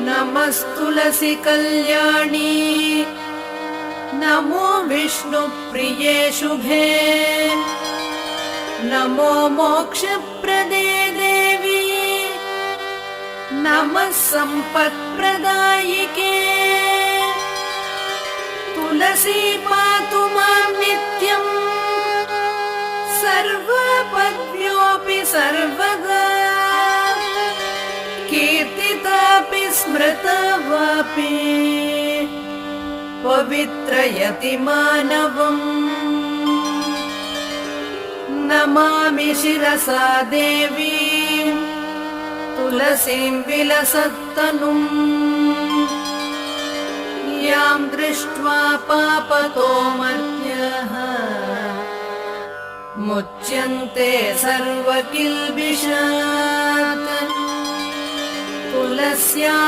नमस्तुलसी कल्याणी नमो विष्णुप्रिये शुभे नमो मोक्षप्रदे देवी नमः सम्पत्प्रदायिके तुलसी पातु मां नित्यम् सर्वपद्भ्योऽपि सर्वदा कीर्तितापि स्मृता वापि पवित्रयति मानवम् नमामि शिरसा देवीं तुलसीं विलसत्तनुम् यां दृष्ट्वा पापतो मर्त्याः मुच्यन्ते सर्वकिल्बिषात् तुलस्या